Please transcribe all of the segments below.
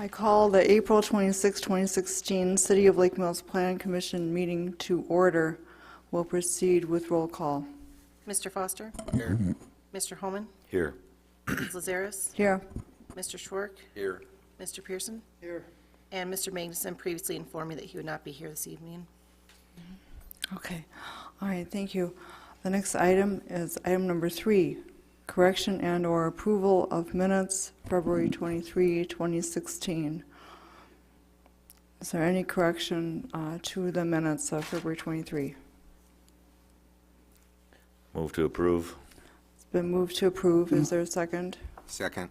I call the April 26, 2016 City of Lake Mills Plan Commission meeting to order. We'll proceed with roll call. Mr. Foster? Here. Mr. Holman? Here. Ms. Lazaris? Here. Mr. Schwark? Here. Mr. Pearson? Here. And Mr. Magnuson previously informed me that he would not be here this evening. Okay. All right, thank you. The next item is item number 3, correction and/or approval of minutes, February 23, 2016. Is there any correction to the minutes of February 23? Move to approve. It's been moved to approve. Is there a second? Second.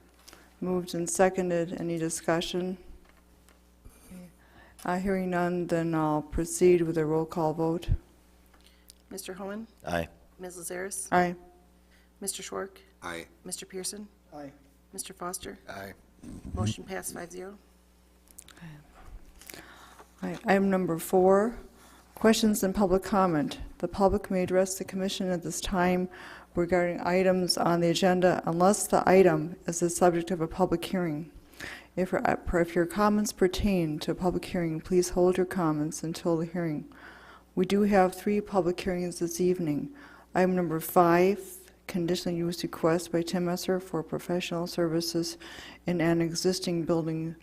Moved and seconded. Any discussion? Hearing none, then I'll proceed with a roll call vote. Mr. Holman? Aye. Ms. Lazaris? Aye. Mr. Schwark? Aye. Mr. Pearson? Aye. Mr. Foster? Aye. Motion passed 5-0. Item number 4, questions and public comment. The public may address the commission at this time regarding items on the agenda unless the item is the subject of a public hearing. If your comments pertain to a public hearing, please hold your comments until the hearing. We do have 3 public hearings this evening. Item number 5, conditional use request by Tim Messer for professional services in an existing building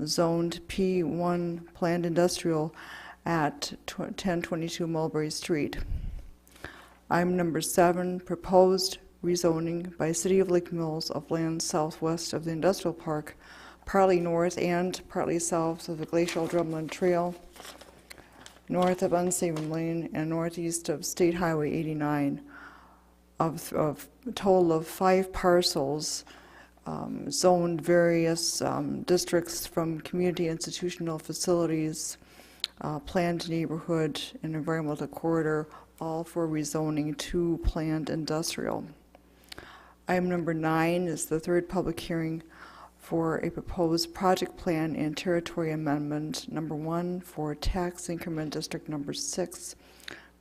zoned P1 planned industrial at 1022 Mulberry Street. Item number 7, proposed rezoning by City of Lake Mills of land southwest of the industrial park, partly north and partly south of the Glacial Drumlin Trail, north of Unsavin Lane, and northeast of State Highway 89, of a total of 5 parcels, zoned various districts from community institutional facilities, planned neighborhood, and environmental corridor, all for rezoning to planned industrial. Item number 9 is the 3rd public hearing for a proposed project plan and territory amendment number 1 for tax increment district number 6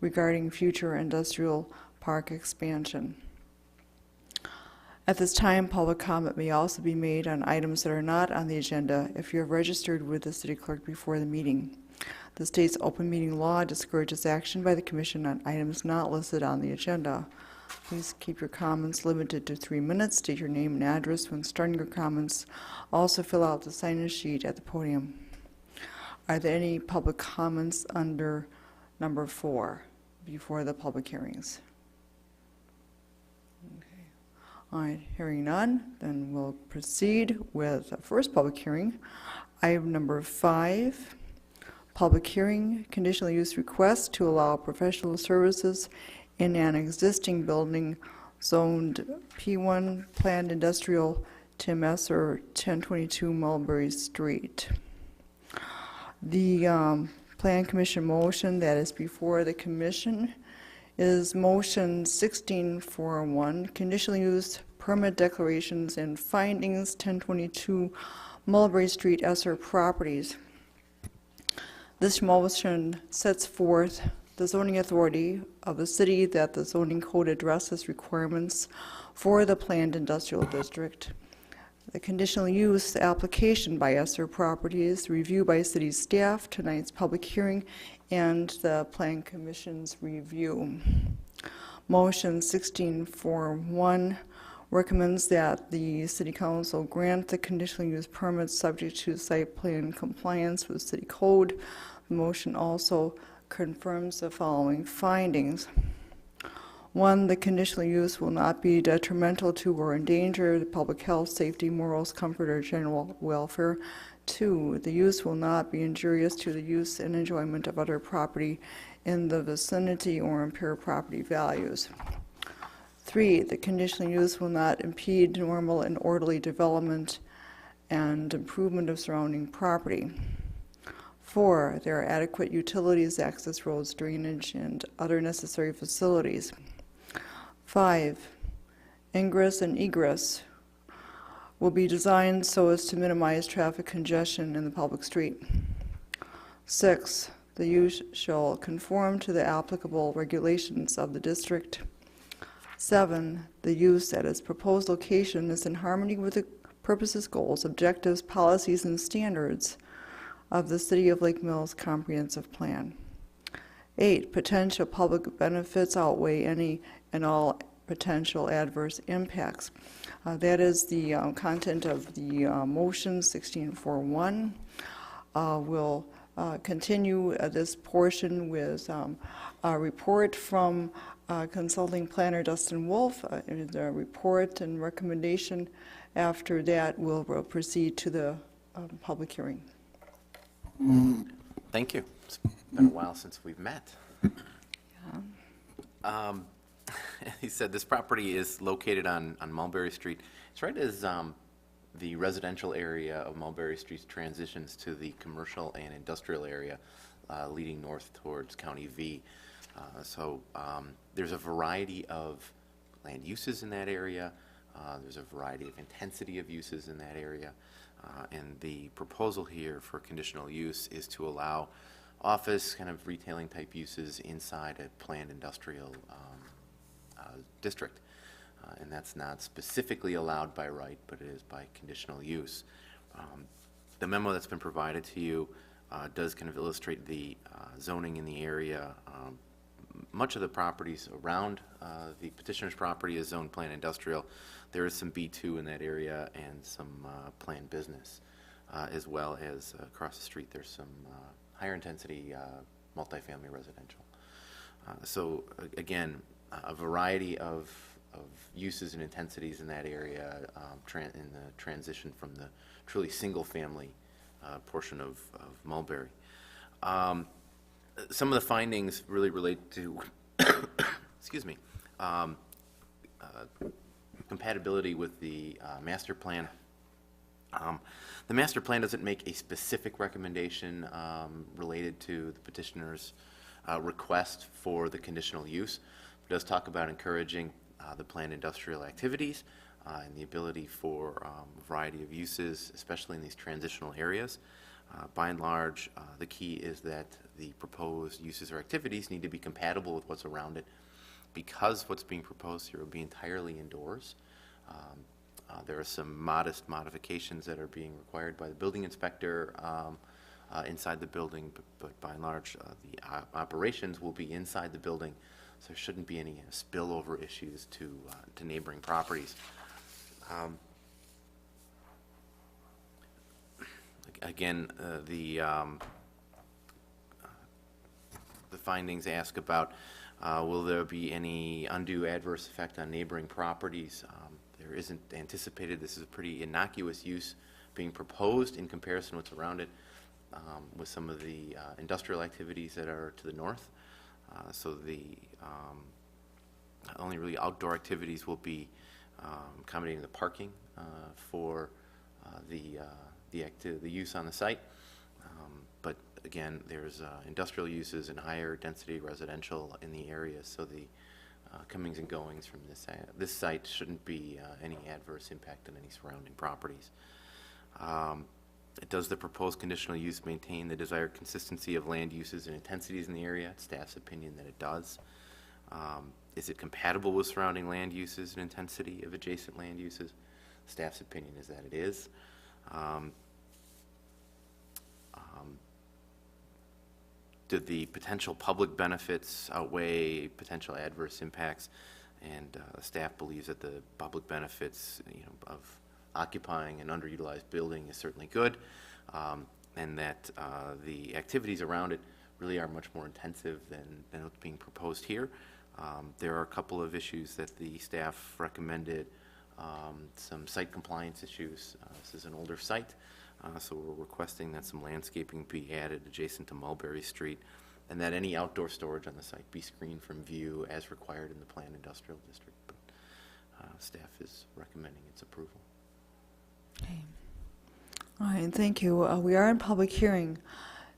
regarding future industrial park expansion. At this time, public comment may also be made on items that are not on the agenda if you have registered with the city clerk before the meeting. The state's open meeting law discourages action by the commission on items not listed on the agenda. Please keep your comments limited to 3 minutes. State your name and address when starting your comments. Also fill out the sign-in sheet at the podium. Are there any public comments under number 4 before the public hearings? Okay. All right, hearing none, then we'll proceed with the first public hearing. Item number 5, public hearing, conditional use request to allow professional services in an existing building zoned P1 planned industrial, Tim Messer, 1022 Mulberry Street. The Plan Commission motion that is before the commission is motion 1641, conditional use permit declarations and findings, 1022 Mulberry Street, Esser Properties. This motion sets forth the zoning authority of the city that the zoning code addresses requirements for the planned industrial district. The conditional use application by Esser Properties, review by city staff, tonight's public hearing, and the Plan Commission's review. Motion 1641 recommends that the City Council grant the conditional use permit subject to site plan compliance with city code. The motion also confirms the following findings. 1, the conditional use will not be detrimental to or endanger the public health, safety, morals, comfort, or general welfare. 2, the use will not be injurious to the use and enjoyment of other property in the vicinity or impair property values. 3, the conditional use will not impede normal and orderly development and improvement of surrounding property. 4, there are adequate utilities, access roads, drainage, and other necessary facilities. 5, ingress and egress will be designed so as to minimize traffic congestion in the public street. 6, the use shall conform to the applicable regulations of the district. 7, the use at its proposed location is in harmony with the purposes, goals, objectives, policies, and standards of the City of Lake Mills Comprehensive Plan. 8, potential public benefits outweigh any and all potential adverse impacts. That is the content of the motion 1641. We'll continue this portion with a report from consulting planner Dustin Wolf, the report and recommendation. After that, we'll proceed to the public hearing. Thank you. It's been a while since we've met. He said this property is located on Mulberry Street. It's right as the residential area of Mulberry Street transitions to the commercial and industrial area leading north towards County V. So there's a variety of land uses in that area. There's a variety of intensity of uses in that area. And the proposal here for conditional use is to allow office kind of retailing type uses inside a planned industrial district. And that's not specifically allowed by right, but it is by conditional use. The memo that's been provided to you does kind of illustrate the zoning in the area. Much of the properties around the petitioner's property is zoned planned industrial. There is some B2 in that area and some planned business, as well as across the street there's some higher intensity multifamily residential. So again, a variety of uses and intensities in that area in the transition from the truly single family portion of Mulberry. Some of the findings really relate to excuse me, compatibility with the master plan. The master plan doesn't make a specific recommendation related to the petitioner's request for the conditional use. It does talk about encouraging the planned industrial activities and the ability for a variety of uses, especially in these transitional areas. By and large, the key is that the proposed uses or activities need to be compatible with what's around it. Because what's being proposed here will be entirely indoors, there are some modest modifications that are being required by the building inspector inside the building, but by and large, the operations will be inside the building, so there shouldn't be any spillover issues to neighboring properties. Again, the findings ask about will there be any undue adverse effect on neighboring properties? There isn't anticipated. This is a pretty innocuous use being proposed in comparison to what's around it, with some of the industrial activities that are to the north. So the only really outdoor activities will be accommodating the parking for the use on the site. But again, there's industrial uses and higher density residential in the area, so the comings and goings from this site shouldn't be any adverse impact on any surrounding properties. Does the proposed conditional use maintain the desired consistency of land uses and intensities in the area? It's staff's opinion that it does. Is it compatible with surrounding land uses and intensity of adjacent land uses? Staff's opinion is that it is. Do the potential public benefits outweigh potential adverse impacts? And staff believes that the public benefits, of occupying an underutilized building is certainly good, and that the activities around it really are much more intensive than what's being proposed here. There are a couple of issues that the staff recommended, some site compliance issues. This is an older site, so we're requesting that some landscaping be added adjacent to Mulberry Street, and that any outdoor storage on the site be screened from view as required in the planned industrial district. But staff is recommending its approval. Okay. All right, thank you. We are in public hearing.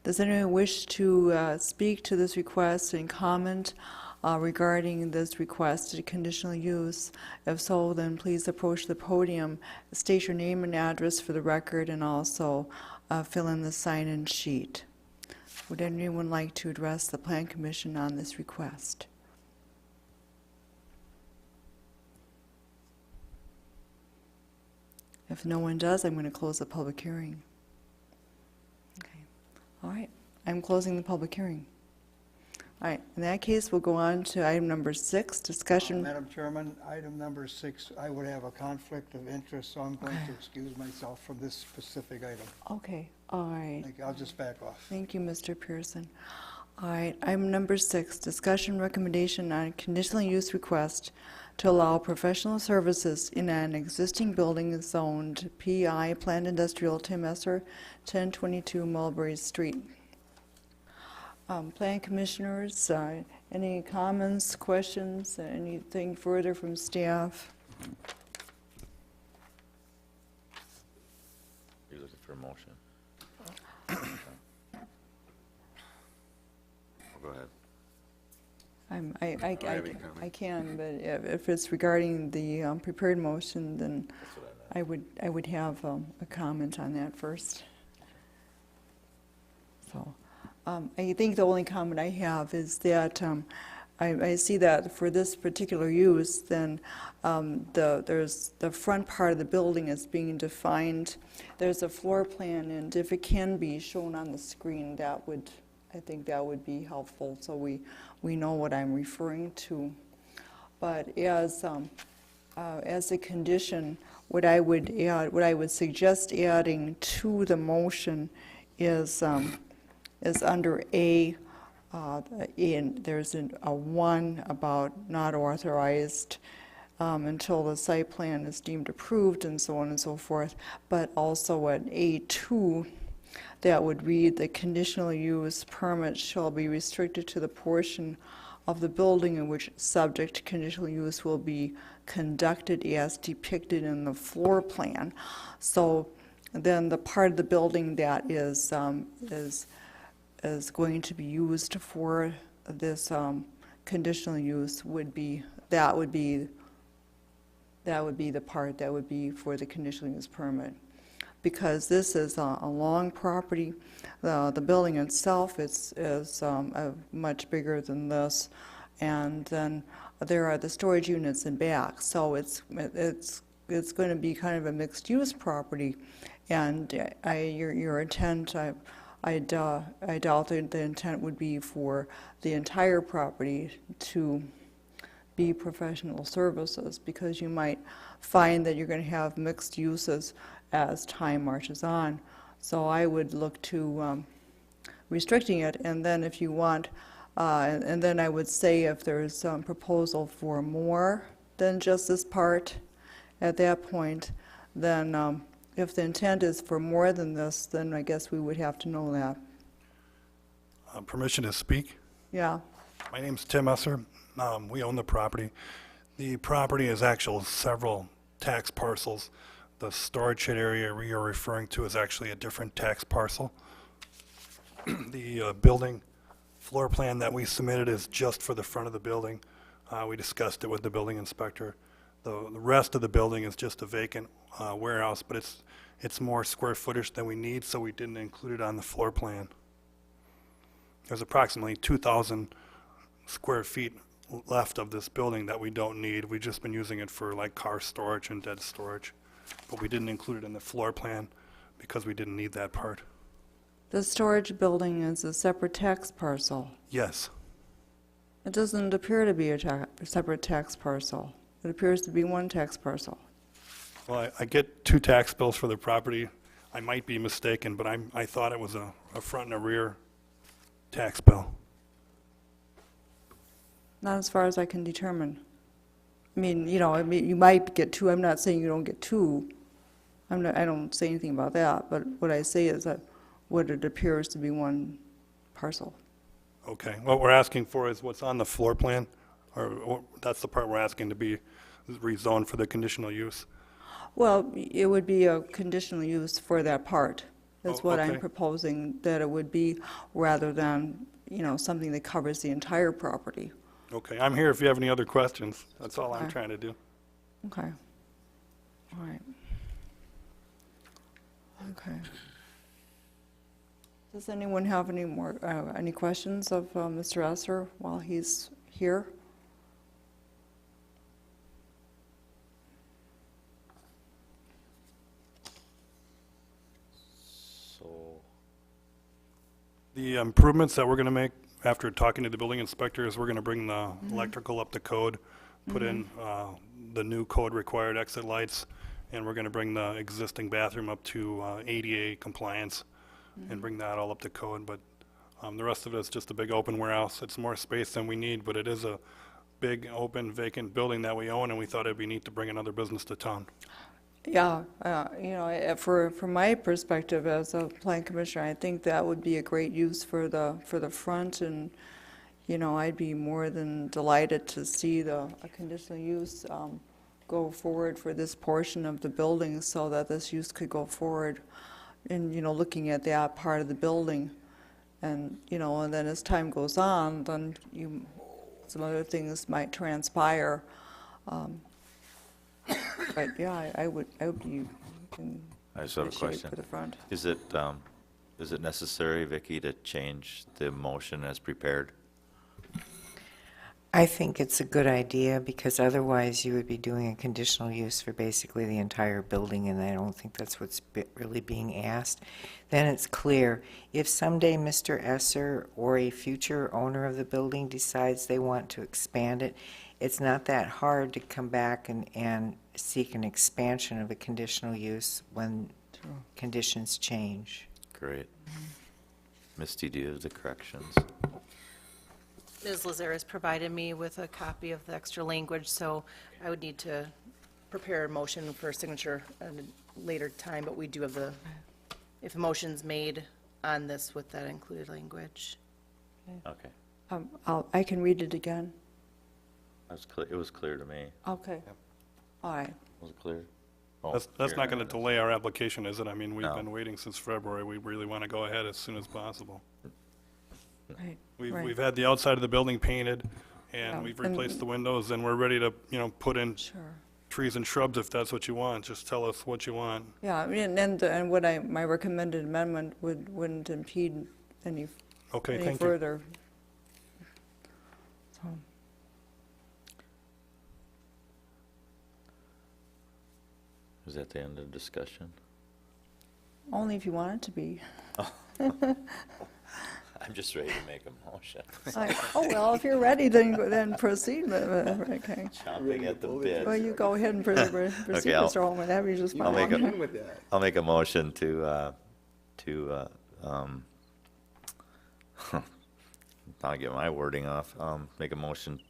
Does anyone wish to speak to this request and comment regarding this requested conditional use? If so, then please approach the podium, state your name and address for the record, and also fill in the sign-in sheet. Would anyone like to address the Plan Commission on this request? If no one does, I'm going to close the public hearing. Okay. All right. I'm closing the public hearing. All right. In that case, we'll go on to item number 6, discussion. Madam Chairman, item number 6, I would have a conflict of interest, so I'm going to excuse myself from this specific item. Okay. All right. I'll just back off. Thank you, Mr. Pearson. All right, item number 6, discussion recommendation on conditional use request to allow professional services in an existing building zoned PI, Planned Industrial, Tim Esser, 1022 Mulberry Street. Plan commissioners, any comments, questions, anything further from staff? You're looking for a motion? Go ahead. I can, but if it's regarding the prepared motion, then That's what I meant. I would have a comment on that first. So, I think the only comment I have is that I see that for this particular use, then there's the front part of the building is being defined. There's a floor plan, and if it can be shown on the screen, I think that would be helpful, so we know what I'm referring to. But as a condition, what I would suggest adding to the motion is under A, there's a 1 about not authorized until the site plan is deemed approved and so on and so forth, but also at A2, that would read, the conditional use permit shall be restricted to the portion of the building in which subject conditional use will be conducted as depicted in the floor plan. So then the part of the building that is going to be used for this conditional use would be the part that would be for the conditional use permit. Because this is a long property, the building itself is much bigger than this, and then there are the storage units in back. So it's going to be kind of a mixed-use property, and your intent, I doubt that the intent would be for the entire property to be professional services, because you might find that you're going to have mixed uses as time marches on. So I would look to restricting it, and then if you want, and then I would say if there's some proposal for more than just this part, at that point, then if the intent is for more than this, then I guess we would have to know that. Permission to speak? Yeah. My name's Tim Esser. We own the property. The property is actually several tax parcels. The storage shed area you're referring to is actually a different tax parcel. The building floor plan that we submitted is just for the front of the building. We discussed it with the building inspector. The rest of the building is just a vacant warehouse, but it's more square footage than we need, so we didn't include it on the floor plan. There's approximately 2,000 square feet left of this building that we don't need. We've just been using it for like car storage and dead storage. But we didn't include it in the floor plan because we didn't need that part. The storage building is a separate tax parcel. Yes. It doesn't appear to be a separate tax parcel. It appears to be one tax parcel. Well, I get 2 tax bills for the property. I might be mistaken, but I thought it was a front and a rear tax bill. Not as far as I can determine. I mean, you might get 2. I'm not saying you don't get 2. I don't say anything about that, but what I say is that what it appears to be one parcel. Okay. What we're asking for is what's on the floor plan, or that's the part we're asking to be rezoned for the conditional use. Well, it would be a conditional use for that part. That's Oh, what I'm okay. proposing that it would be, rather than, something that covers the entire property. Okay. I'm here if you have any other questions. That's all I'm Okay. trying to do. Okay. All right. Okay. Does anyone have any questions of Mr. Esser while he's here? The improvements that we're going to make after talking to the building inspector is we're going to bring the electrical up to code, put in the new code required exit lights, and we're going to bring the existing bathroom up to ADA compliance and bring that all up to code. But the rest of it is just a big open warehouse. It's more space than we need, but it is a big, open, vacant building that we own, and we thought it'd be neat to bring another business to town. Yeah, from my perspective as a plan commissioner, I think that would be a great use for the front, and, I'd be more than delighted to see a conditional use go forward for this portion of the building so that this use could go forward and, looking at that part of the building. And, and then as time goes on, then some other things might transpire. But yeah, I would be in I just have a good shape question. for the front. Is it necessary, Vicki, to change the motion as prepared? I think it's a good idea because otherwise you would be doing a conditional use for basically the entire building, and I don't think that's what's really being asked. Then it's clear. If someday Mr. Esser or a future owner of the building decides they want to expand it, it's not that hard to come back and seek an expansion of a conditional use when conditions change. Great. Misty, do you have the corrections? Ms. Lazares provided me with a copy of the extra language, so I would need to prepare a motion for signature at a later time, but we do have if a motion's made on this with that included language. Okay. I can read it again. It was clear to me. Okay. All right. Was it clear? Oh, That's here. not going to delay our application, is it? I mean, we've No. been waiting since February. We really want to go ahead as soon as possible. Right. We've had the outside of the building painted, Yeah, and we've and- replaced the windows, and we're ready to, put in Sure. trees and shrubs if that's what you want. Just tell us what you want. Yeah, I mean, and what my recommended amendment wouldn't impede any Okay, thank you. further. So, Is that the end of the discussion? only if you want it to be. I'm just ready to make a motion. Oh, well, if you're ready, then proceed. Okay. Chomping at the bit. Well, you go ahead and proceed, Okay, I'll- Mr. Holman. That'd be just I'll make fine. I'll make a motion to I'll get my wording off. Make a motion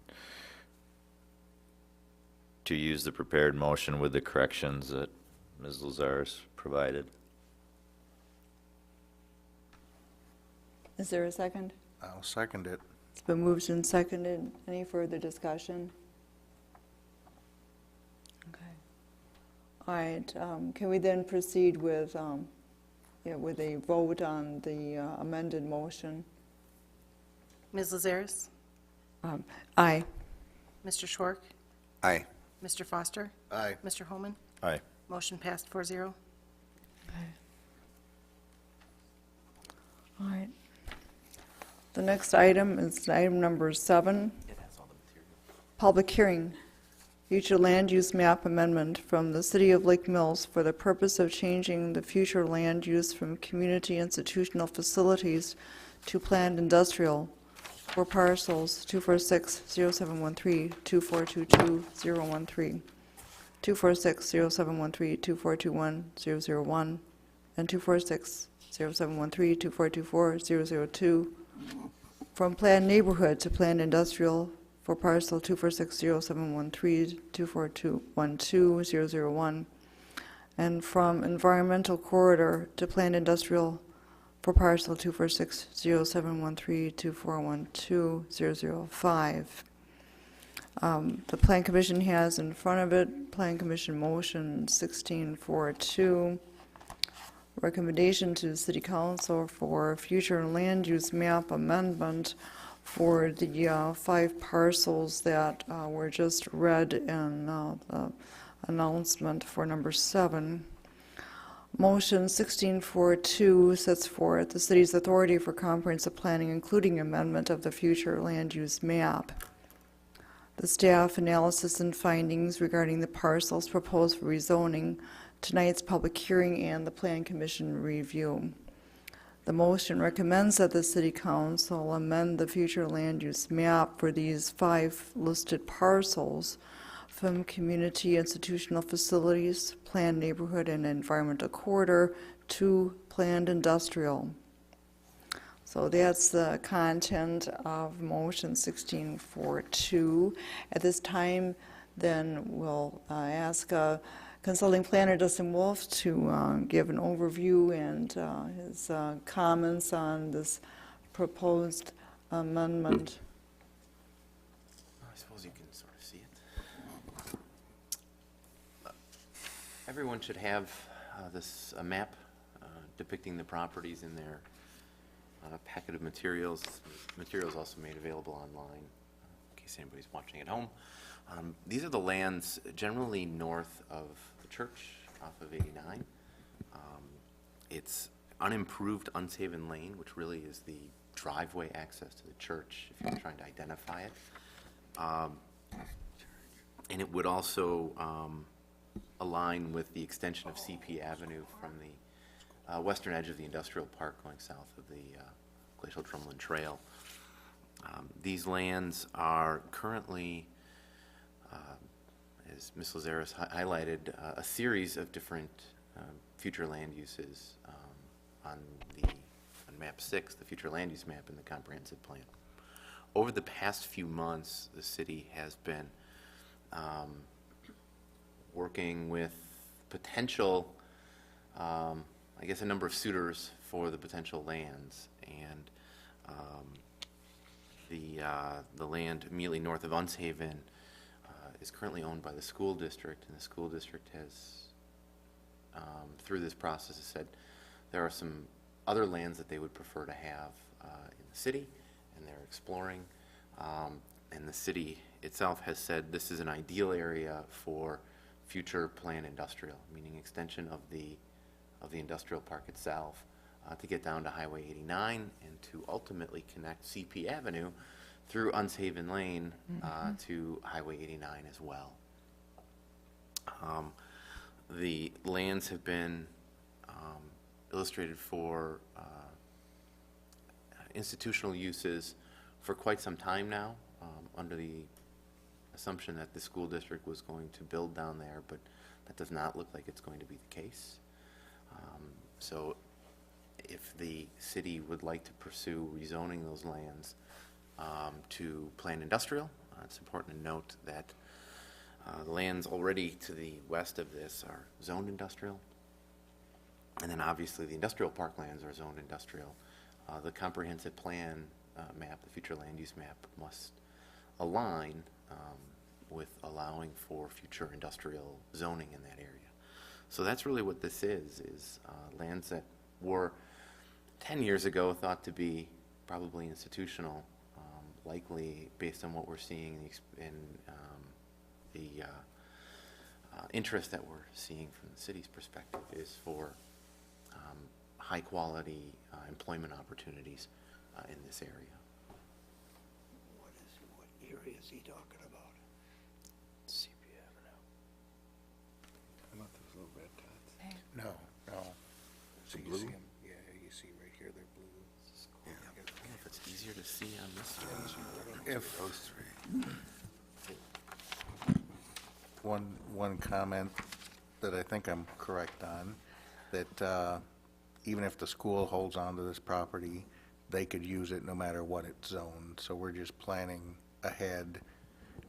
to use the prepared motion with the corrections that Ms. Lazares provided. Is there a second? I'll second it. It's been moved and seconded. Any further discussion? Okay. All right, can we then proceed with a vote on the amended motion? Ms. Lazares? Aye. Mr. Schwark? Aye. Mr. Foster? Aye. Mr. Holman? Aye. Motion passed 4-0. All right. The next item is item number 7. Public hearing. Future land use map amendment from the City of Lake Mills for the purpose of changing the future land use from community institutional facilities to planned industrial for parcels 246-0713, 2422-013, 246-0713, 2421-001, and 246-0713, 2424-002, from planned neighborhood to planned industrial for parcel 246-0713, 2421-001, and from environmental corridor to planned industrial for parcel 246-0713, 2412-005. The Plan Commission has in front of it, Plan Commission Motion 1642, recommendation to the City Council for future land use map amendment for the 5 parcels that were just read in the announcement for number 7. Motion 1642 sets forth the city's authority for comprehensive planning, including amendment of the future land use map. The staff analysis and findings regarding the parcels proposed for rezoning, tonight's public hearing, and the Plan Commission review. The motion recommends that the city council amend the future land use map for these 5 listed parcels from community institutional facilities, planned neighborhood and environmental corridor to planned industrial. So that's the content of motion 1642. At this time, then we'll ask consulting planner Dustin Wolf to give an overview and his comments on this proposed amendment. I suppose you can sort of see it. Everyone should have a map depicting the properties in their packet of materials. Materials also made available online, in case anybody's watching at home. These are the lands generally north of the church, off of 89. It's unimproved Unshaven Lane, which really is the driveway access to the church, if you're trying to identify it. And it would also align with the extension of CP Avenue from the western edge of the industrial park going south of the Glacial Drumlin Trail. These lands are currently, as Ms. Lazares highlighted, a series of different future land uses on map 6, the future land use map in the comprehensive plan. Over the past few months, the city has been working with potential, I guess, a number of suitors for the potential lands, and the land immediately north of Unshaven is currently owned by the school district, and the school district has, through this process, has said there are some other lands that they would prefer to have in the city, and they're exploring. And the city itself has said this is an ideal area for future planned industrial, meaning extension of the industrial park itself to get down to Highway 89 and to ultimately connect CP Avenue through Unshaven Lane to Highway 89 as well. The lands have been illustrated for institutional uses for quite some time now, under the assumption that the school district was going to build down there, but that does not look like it's going to be the case. So if the city would like to pursue rezoning those lands to planned industrial, it's important to note that the lands already to the west of this are zoned industrial. And then obviously the industrial park lands are zoned industrial. The comprehensive plan map, the future land use map, must align with allowing for future industrial zoning in that area. So that's really what this is lands that were 10 years ago thought to be probably institutional, likely based on what we're seeing in the interest that we're seeing from the city's perspective is for high quality employment opportunities in this area. What area is he talking about? CP Avenue. How about those little red dots? No. So you see them, yeah, you see right here, they're blue. I don't know if it's easier to see on this one. If those three. One comment that I think I'm correct on, that even if the school holds on to this property, they could use it no matter what it's zoned. So we're just planning ahead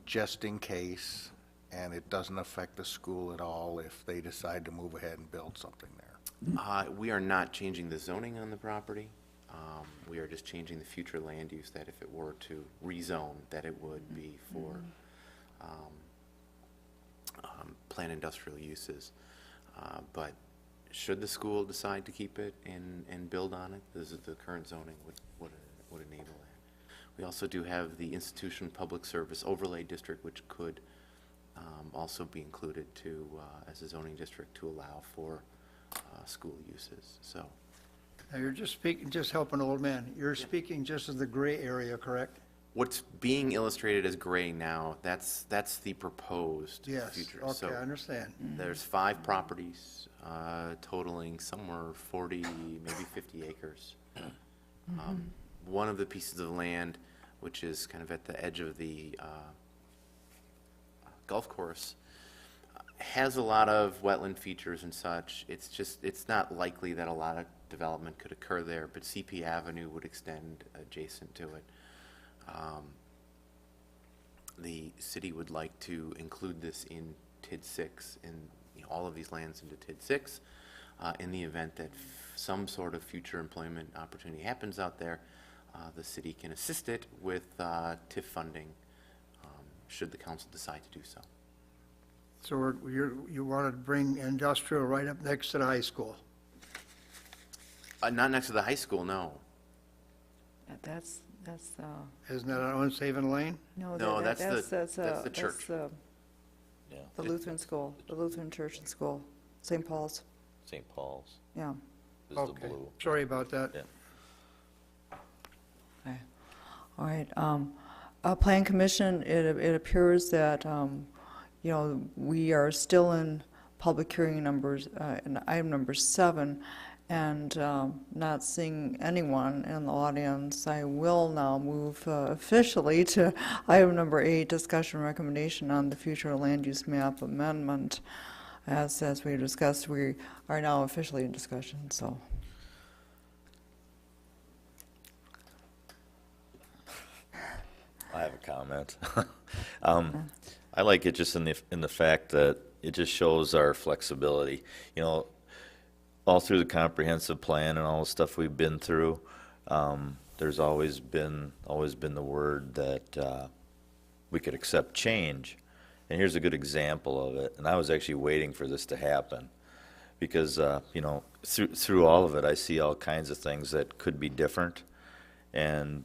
just in case, and it doesn't affect the school at all if they decide to move ahead and build something there. We are not changing the zoning on the property. We are just changing the future land use, that if it were to rezone, that it would be for planned industrial uses. But should the school decide to keep it and build on it, the current zoning would enable that. We also do have the Institution Public Service Overlay District, which could also be included to as a zoning district to allow for school uses. So Now, you're just speaking, just help an old man. You're speaking just of the gray area, correct? what's being illustrated as gray now, that's the proposed Yes, future. okay, So I understand. there's 5 properties totaling somewhere 40, maybe 50 acres. One of the pieces of land, which is kind of at the edge of the golf course, has a lot of wetland features and such. It's not likely that a lot of development could occur there, but CP Avenue would extend adjacent to it. The city would like to include this in TID 6, in all of these lands into TID 6, in the event that some sort of future employment opportunity happens out there. The city can assist it with TIF funding, should the council decide to do so. So you want to bring industrial right up next to the high school? Not next to the high school, no. That's, Isn't that on Unsaven Lane? no, No, that- that's the that's church. Yeah, the Lutheran school, the Lutheran church and school, St. Paul's, St. Paul's yeah. is the Okay, blue. sorry about that. Yeah. Okay. All right. Plan Commission, it appears that, we are still in public hearing numbers, in item number 7, and not seeing anyone in the audience. I will now move officially to item number 8, discussion recommendation on the future land use map amendment. As we discussed, we are now officially in discussion, so. I have a comment. I like it just in the fact that it just shows our flexibility. All through the comprehensive plan and all the stuff we've been through, there's always been the word that we could accept change. And here's a good example of it. And I was actually waiting for this to happen because through all of it, I see all kinds of things that could be different, and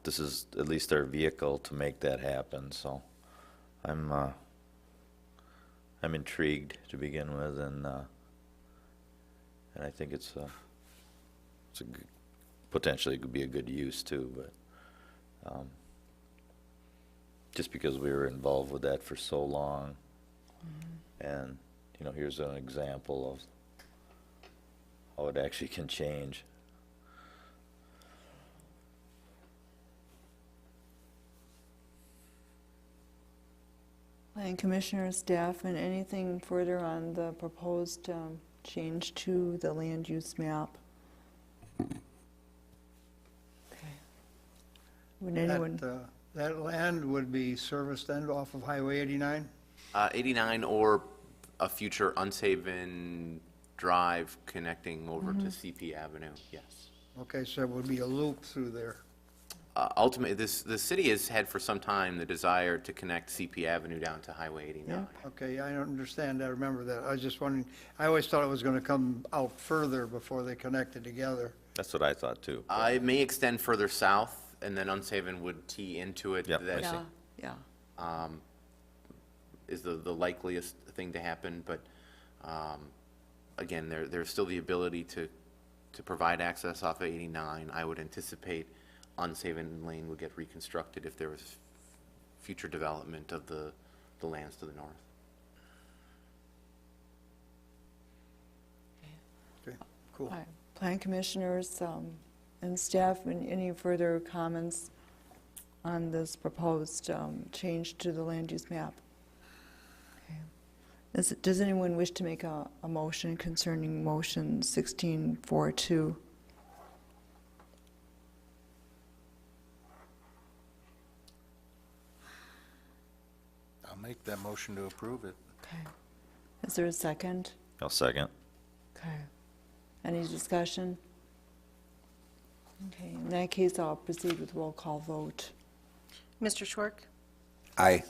this is at least our vehicle to make that happen. So I'm intrigued to begin with, and I think it's a good, potentially could be a good use too. But just because we were involved with that for so long, and here's an example of how it actually can change. Planning Commissioner, staff, and anything further on the proposed change to the land use map? Okay. Would anyone, That land would be serviced then off of Highway 89? 89 or a future Unsaven Drive connecting over to CP Avenue, yes. Okay, so it would be a loop through there. Ultimately, the city has had for some time the desire to connect CP Avenue down to Highway 89. Okay, I don't understand, I remember that. I was just wondering, I always thought it was going to come out further before they connected together. That's what I thought too. It may extend further south, and then Unsaven would tee into it. Yep, I That see. yeah. is the likeliest thing to happen, but again, there's still the ability to provide access off of 89. I would anticipate Unsaven Lane would get reconstructed if there was future development of the lands to the north. Okay, cool. All right. Plan Commissioners and staff, any further comments on this proposed change to the land use map? Okay. Does anyone wish to make a motion concerning motion 1642? I'll make that motion to approve it. Okay. Is there a second? I'll second. Okay. Any discussion? Okay, in that case, I'll proceed with roll call vote. Mr. Schwark? Aye.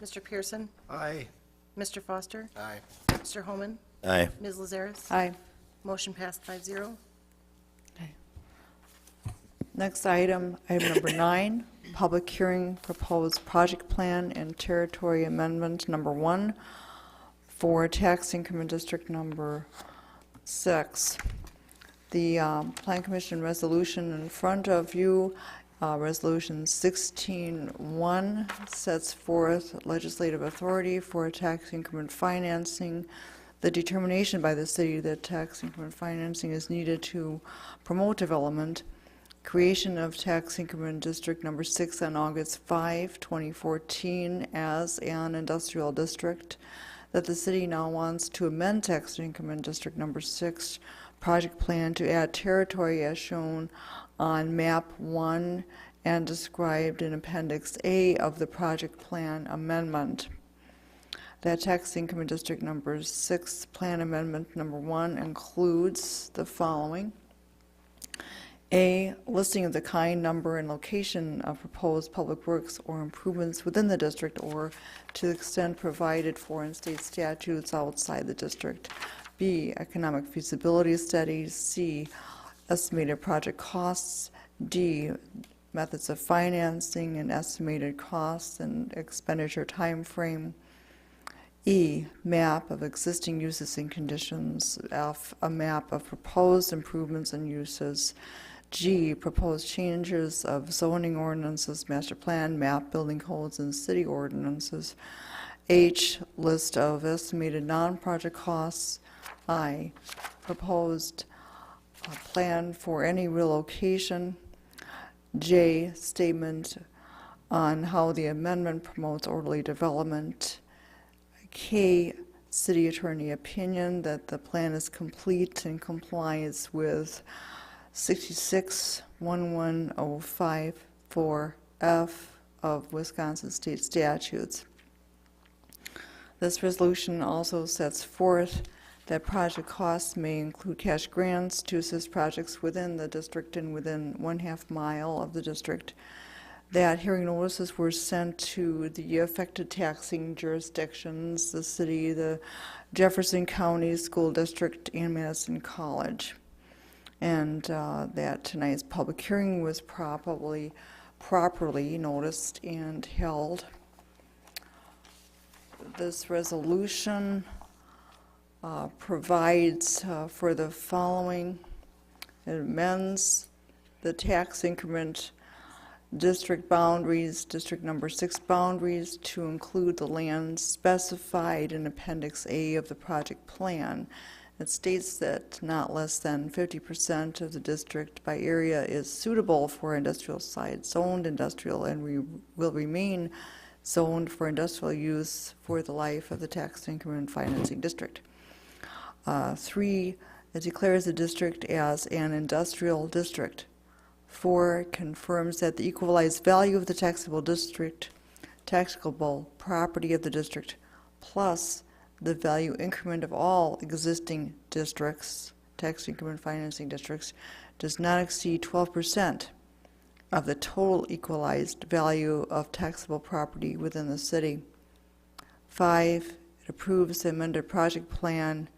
Mr. Pearson? Aye. Mr. Foster? Aye. Mr. Holman? Aye. Ms. Lazaris? Aye. Motion passed 5-0. Okay. Next item number 9, public hearing, proposed project plan and territory amendment number 1 for tax increment district number 6. The Plan Commission resolution in front of you, Resolution 16-1, sets forth legislative authority for tax increment financing the determination by the city that tax increment financing is needed to promote development, creation of tax increment district number 6 on August 5, 2014 as an industrial district, that the city now wants to amend tax increment district number 6 project plan to add territory as shown on map 1 and described in appendix A of the project plan amendment. That tax increment district number 6 plan amendment number 1 includes the following. A, listing of the kind, number, and location of proposed public works or improvements within the district or to the extent provided for in state statutes outside the district. B, economic feasibility studies. C, estimated project costs. D, methods of financing and estimated costs and expenditure time frame. E, map of existing uses and conditions. F, a map of proposed improvements and uses. G, proposed changes of zoning ordinances, master plan, map, building codes, and city ordinances. H, list of estimated non-project costs. I, proposed plan for any relocation. J, statement on how the amendment promotes orderly development. K, city attorney opinion that the plan is complete and complies with 66-11054F of Wisconsin state statutes. This resolution also sets forth that project costs may include cash grants to assist projects within the district and within 1/2 mile of the district. That hearing notices were sent to the affected taxing jurisdictions, the city, the Jefferson County School District, and Madison College. And that tonight's public hearing was properly noticed and held. This resolution provides for the following. It amends the tax increment district boundaries, district number 6 boundaries, to include the land specified in Appendix A of the project plan. It states that not less than 50% of the district by area is suitable for industrial site, zoned industrial, and will remain zoned for industrial use for the life of the tax increment financing district. 3, it declares the district as an industrial district. 4, confirms that the equalized value of the taxable property of the district, plus the value increment of all existing districts, tax increment financing districts, does not exceed 12% of the total equalized value of taxable property within the city. 5, it approves the amended project plan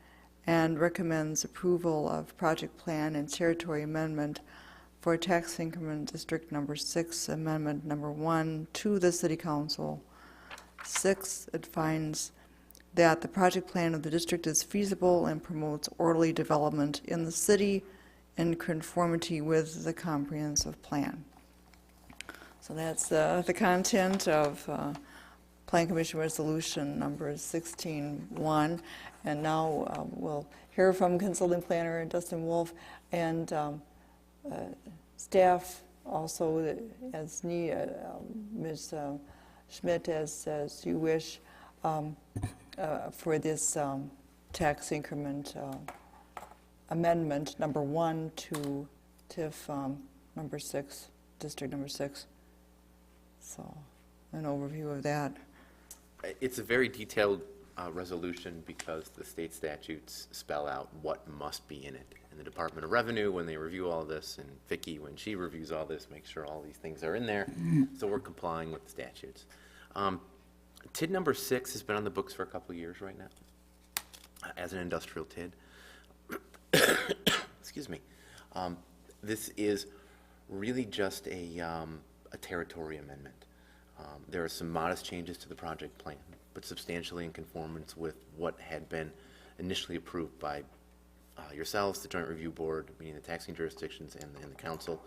and recommends approval of project plan and territory amendment for tax increment district number 6, amendment number 1 to the city council. 6, it finds that the project plan of the district is feasible and promotes orderly development in the city in conformity with the comprehensive plan. So that's the content of Plan Commission Resolution number 16-1. And now we'll hear from consulting planner Dustin Wolf and staff also, as Ms. Schmidt, as you wish, for this tax increment amendment number 1 to TIF number 6, district number 6. So an overview of that. It's a very detailed resolution because the state statutes spell out what must be in it. And the Department of Revenue, when they review all this, and Vicki, when she reviews all this, makes sure all these things are in there. So we're complying with the statutes. TID number 6 has been on the books for a couple of years right now as an industrial TID. Excuse me. This is really just a territory amendment. There are some modest changes to the project plan, but substantially in conformance with what had been initially approved by yourselves, the Joint Review Board, meaning the taxing jurisdictions, and the council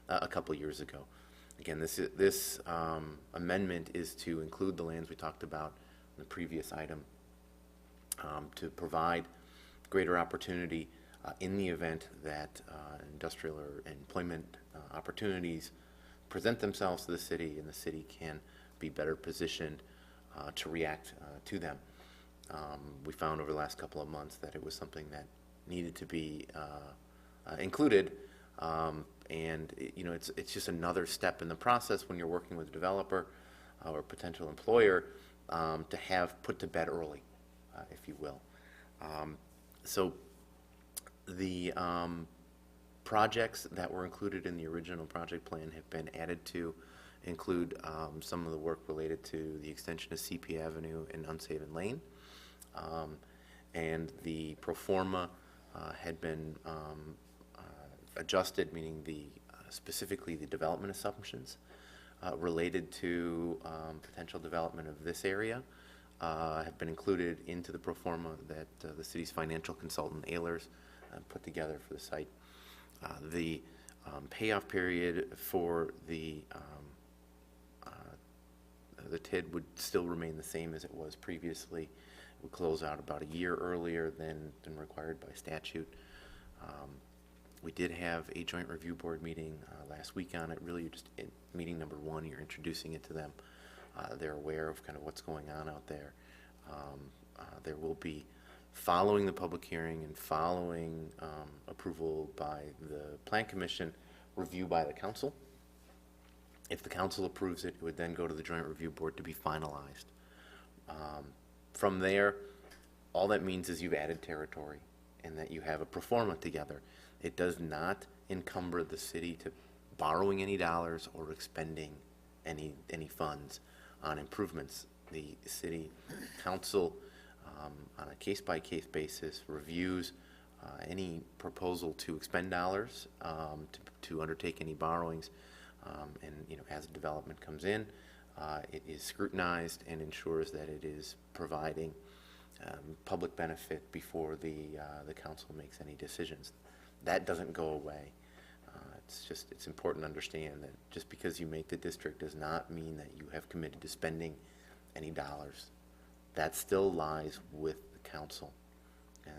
a couple years ago. Again, this amendment is to include the lands we talked about in the previous item to provide greater opportunity in the event that industrial or employment opportunities present themselves to the city, and the city can be better positioned to react to them. We found over the last couple of months that it was something that needed to be included, and it's just another step in the process when you're working with a developer or potential employer to have put to bed early, if you will. So the projects that were included in the original project plan have been added to include some of the work related to the extension of CP Avenue and Unsavin Lane. And the pro forma had been adjusted, meaning specifically the development assumptions related to potential development of this area have been included into the pro forma that the city's financial consultant, Ehlers, put together for the site. The payoff period for the TID would still remain the same as it was previously. It would close out about a year earlier than required by statute. We did have a joint review board meeting last week on it. Really, you're just in meeting number 1, you're introducing it to them. They're aware of kind of what's going on out there. There will be, following the public hearing and following approval by the Plan Commission, review by the council. If the council approves it, it would then go to the joint review board to be finalized. From there, all that means is you've added territory and that you have a pro forma together. It does not encumber the city to borrowing any dollars or expending any funds on improvements. The city council, on a case-by-case basis, reviews any proposal to expend dollars to undertake any borrowings, and as a development comes in, it is scrutinized and ensures that it is providing public benefit before the council makes any decisions. That doesn't go away. It's important to understand that just because you make the district does not mean that you have committed to spending any dollars. That still lies with the council.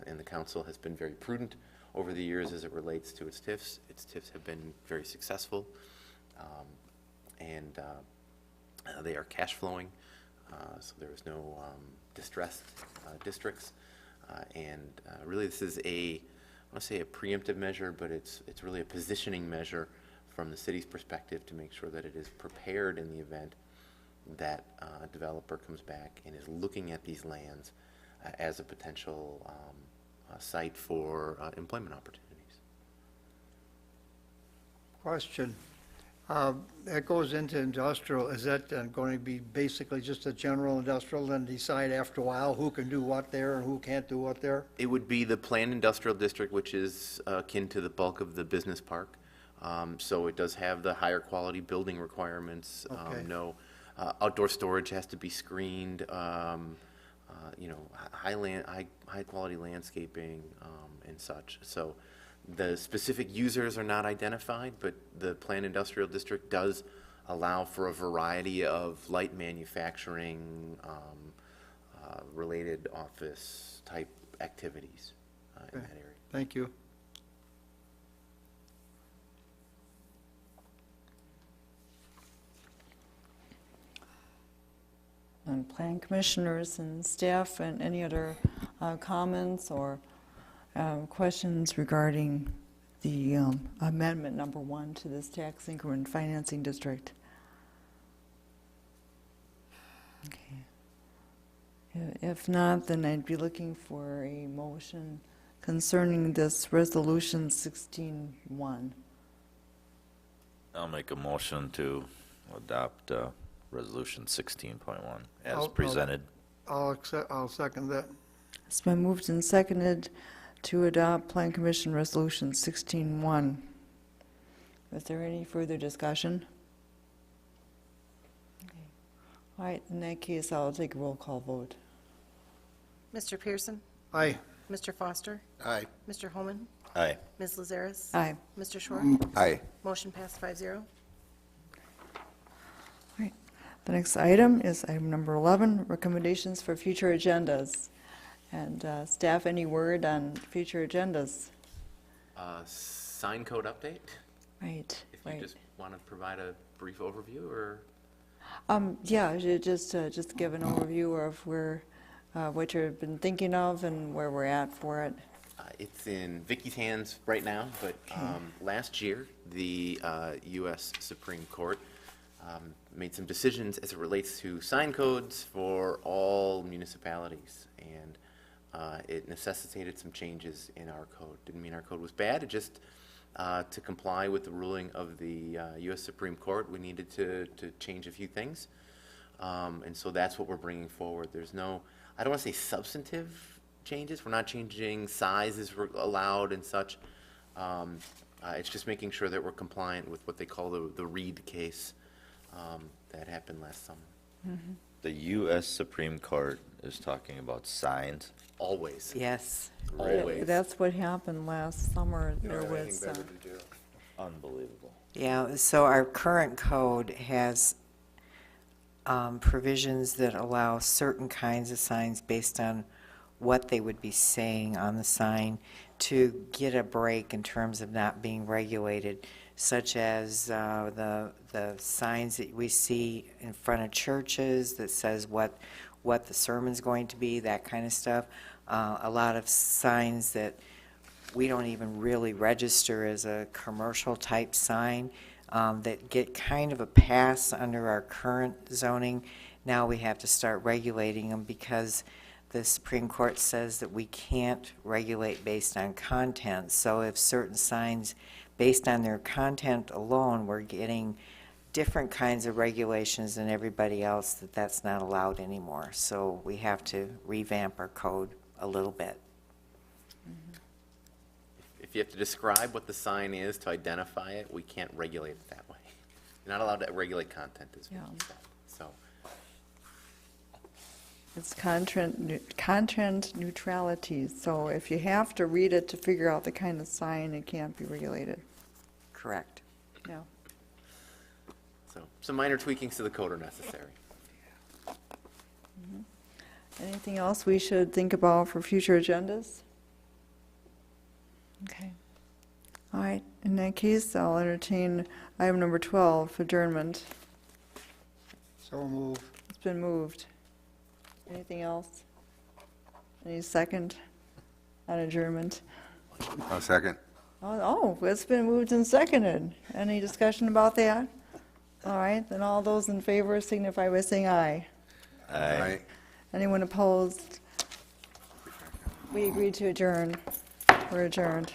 And the council has been very prudent over the years as it relates to its TIFs. Its TIFs have been very successful, and they are cash flowing, so there is no distressed districts. And really this is I want to say a preemptive measure, but it's really a positioning measure from the city's perspective to make sure that it is prepared in the event that a developer comes back and is looking at these lands as a potential site for employment opportunities. Question. That goes into industrial. Is that going to be basically just a general industrial, then decide after a while who can do what there and who can't do what there? It would be the planned industrial district, which is akin to the bulk of the business park. So it does have the higher quality building requirements. Okay. No outdoor storage has to be screened. High quality landscaping and such. So the specific users are not identified, but the planned industrial district does allow for a variety of light manufacturing related office type activities in that area. Thank you. And plan commissioners and staff, and any other comments or questions regarding the amendment number 1 to this tax increment financing district? Okay. If not, then I'd be looking for a motion concerning this resolution 16-1. I'll make a motion to adopt resolution 16.1 as I'll- presented. I'll second that. It's been moved and seconded to adopt Plan Commission Resolution 16-1. Is there any further discussion? Okay. All right, in that case, I'll take a roll call vote. Mr. Pearson? Aye. Mr. Foster? Aye. Mr. Holman? Aye. Ms. Lazaris? Aye. Mr. Short? Aye. Motion passed 5-0. The next item is item number 11, recommendations for future agendas. And staff, any word on future agendas? Sign code update, Right, if you right. just want to provide a brief overview, or? Yeah, just give an overview of where, what you've been thinking of and where we're at for it. It's in Vicky's hands right now, but last year, the U.S. Supreme Court made some decisions as it relates to sign codes for all municipalities, and it necessitated some changes in our code. Didn't mean our code was bad, it just, to comply with the ruling of the U.S. Supreme Court, we needed to change a few things. And so that's what we're bringing forward. There's no, I don't want to say substantive changes, we're not changing sizes we're allowed and such. It's just making sure that we're compliant with what they call the Reed case that happened last summer. The U.S. Supreme Court is talking about signs. Always, Yes. always. That's what happened last summer. There was, Unbelievable. Yeah, so our current code has provisions that allow certain kinds of signs based on what they would be saying on the sign to get a break in terms of not being regulated, such as the signs that we see in front of churches that says what the sermon's going to be, that kind of stuff. A lot of signs that we don't even really register as a commercial type sign that get kind of a pass under our current zoning. Now we have to start regulating them because the Supreme Court says that we can't regulate based on content. So if certain signs, based on their content alone, we're getting different kinds of regulations than everybody else, that's not allowed anymore. So we have to revamp our code a little bit. If you have to describe what the sign is to identify it, we can't regulate it that way. You're not allowed to regulate content, as Vicky Yeah. said, so. it's content neutrality. So if you have to read it to figure out the kind of sign, it can't be regulated. Correct. Yeah. So some minor tweakings to the code are necessary. Anything else we should think about for future agendas? Okay. All right, in that case, I'll entertain item number 12, adjournment. So move. It's been moved. Anything else? Any second on adjournment? A second. Oh, it's been moved and seconded. Any discussion about that? All right, then all those in favor signify by saying aye. Aye. Anyone opposed? We agreed to adjourn. We're adjourned.